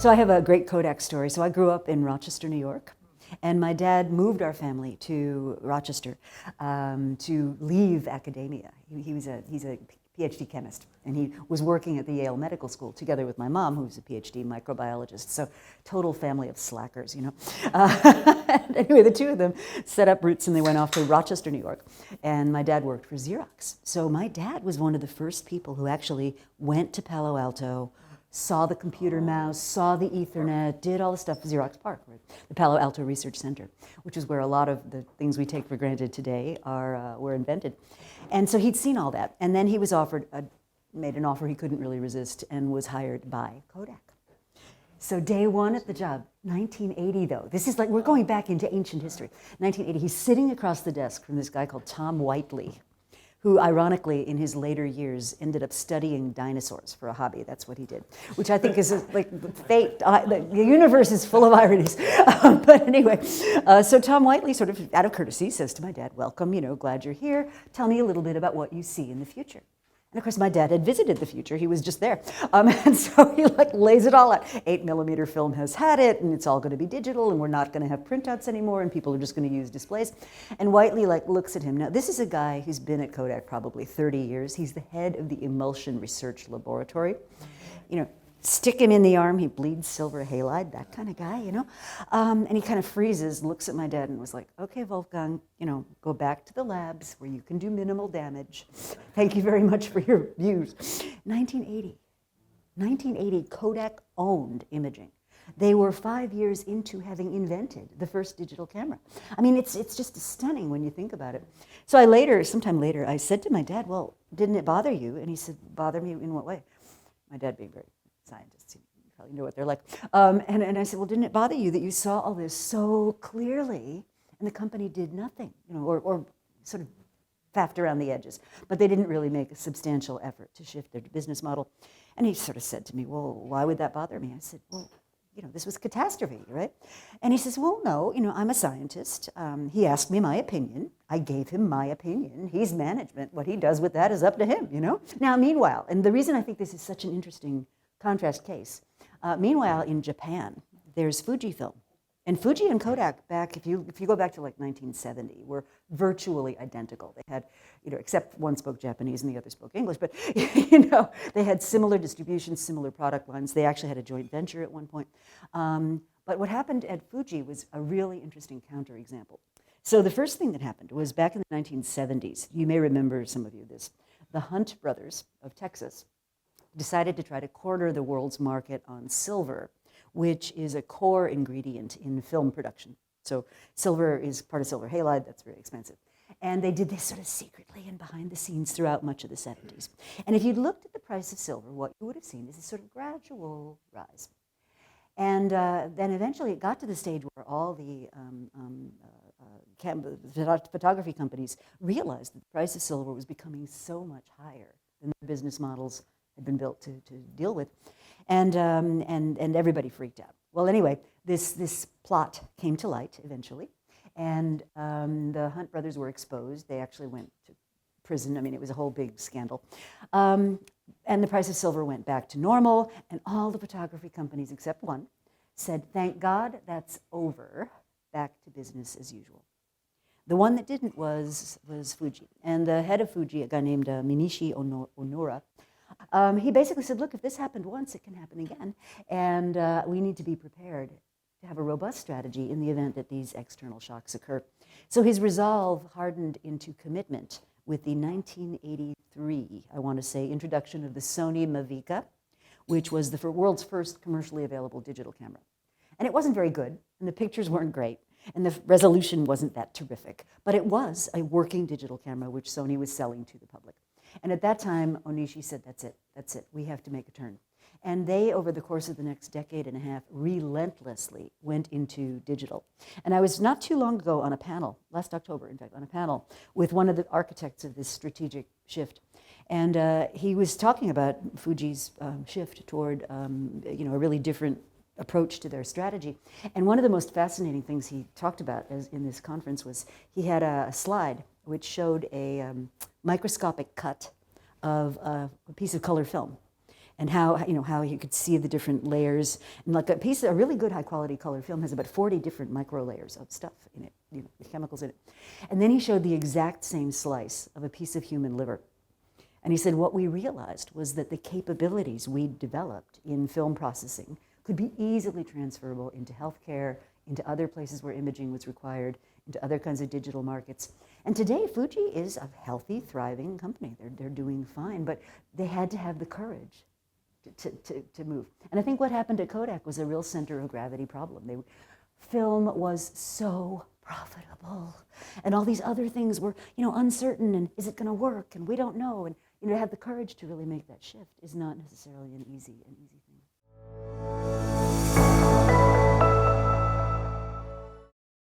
So I have a great Kodak story. So I grew up in Rochester, New York, and my dad moved our family to Rochester to leave academia. He's a PhD chemist, and he was working at the Yale Medical School together with my mom, who's a PhD microbiologist. So total family of slackers, you know. Anyway, the two of them set up roots and they went off to Rochester, New York. And my dad worked for Xerox. So my dad was one of the first people who actually went to Palo Alto, saw the computer mouse, saw the Ethernet, did all the stuff at Xerox PARC, right? The Palo Alto Research Center, which is where a lot of the things we take for granted today were invented. And so he'd seen all that. And then he was made an offer he couldn't really resist and was hired by Kodak. So day one at the job, 1980 though. This is like, we're going back into ancient history. 1980, he's sitting across the desk from this guy called Tom Whiteley, who ironically in his later years ended up studying dinosaurs for a hobby. That's what he did, which I think is like fate. The universe is full of ironies. But anyway, so Tom Whiteley sort of out of courtesy says to my dad, welcome, you know, glad you're here. Tell me a little bit about what you see in the future. And of course, my dad had visited the future. He was just there. And so he like lays it all out. 8mm film has had it, and it's all going to be digital, and we're not going to have printouts anymore, and people are just going to use displays. And Whiteley like looks at him. Now, this is a guy who's been at Kodak probably 30 years. He's the head of the Emulsion Research Laboratory. You know, stick him in the arm, he bleeds silver halide, that kind of guy, you know. And he kind of freezes, looks at my dad and was like, okay, Wolfgang, you know, go back to the labs where you can do minimal damage. Thank you very much for your views. 1980, Kodak owned imaging. They were 5 years into having invented the first digital camera. I mean, it's just stunning when you think about it. So sometime later, I said to my dad, well, didn't it bother you? And he said, bother me in what way? My dad being very scientists, you probably know what they're like. And I said, well, didn't it bother you that you saw all this so clearly and the company did nothing, you know, or sort of faffed around the edges, but they didn't really make a substantial effort to shift their business model? And he sort of said to me, well, why would that bother me? I said, well, you know, this was catastrophe, right? And he says, well, no, you know, I'm a scientist. He asked me my opinion. I gave him my opinion. He's management. What he does with that is up to him, you know? Now, meanwhile, and the reason I think this is such an interesting contrast case, meanwhile, in Japan, there's Fujifilm. And Fuji and Kodak back, if you go back to like 1970, were virtually identical. They had, you know, except one spoke Japanese and the other spoke English, but you know, they had similar distribution, similar product lines. They actually had a joint venture at one point. But what happened at Fuji was a really interesting counterexample. So the first thing that happened was back in the 1970s, you may remember, some of you, this, the Hunt brothers of Texas decided to try to corner the world's market on silver, which is a core ingredient in film production. So silver is part of silver halide, that's very expensive. And they did this sort of secretly and behind the scenes throughout much of the 70s. And if you looked at the price of silver, what you would have seen is a sort of gradual rise. And then eventually it got to the stage where all the photography companies realized that the price of silver was becoming so much higher than the business models had been built to deal with. And everybody freaked out. Well, anyway, this plot came to light eventually, and the Hunt brothers were exposed. They actually went to prison. I mean, it was a whole big scandal. And the price of silver went back to normal, and all the photography companies except one said, thank God that's over, back to business as usual. The one that didn't was Fuji. And the head of Fuji, a guy named Minishi Onura, he basically said, look, if this happened once, it can happen again. And we need to be prepared to have a robust strategy in the event that these external shocks occur. So his resolve hardened into commitment with the 1983, I want to say, introduction of the Sony Mavica, which was the world's first commercially available digital camera. And it wasn't very good, and the pictures weren't great, and the resolution wasn't that terrific, but it was a working digital camera which Sony was selling to the public. And at that time, Onishi said, that's it, we have to make a turn. And they, over the course of the next decade and a half, relentlessly went into digital. And I was not too long ago on a panel, last October, in fact, on a panel with one of the architects of this strategic shift. And he was talking about Fuji's shift toward a really different approach to their strategy. And one of the most fascinating things he talked about in this conference was he had a slide which showed a microscopic cut of a piece of color film. and how, you know, how you could see the different layers. And like a really good high quality color film has about 40 different micro layers of stuff in it, you know, the chemicals in it. And then he showed the exact same slice of a piece of human liver. And he said what we realized was that the capabilities we'd developed in film processing could be easily transferable into healthcare, into other places where imaging was required, into other kinds of digital markets. And today, Fuji is a healthy, thriving company. They're doing fine, but they had to have the courage to move. And I think what happened at Kodak was a real center of gravity problem. Film was so profitable, and all these other things were, you know, uncertain, and is it going to work, and we don't know. And, you know, to have the courage to really make that shift is not necessarily an easy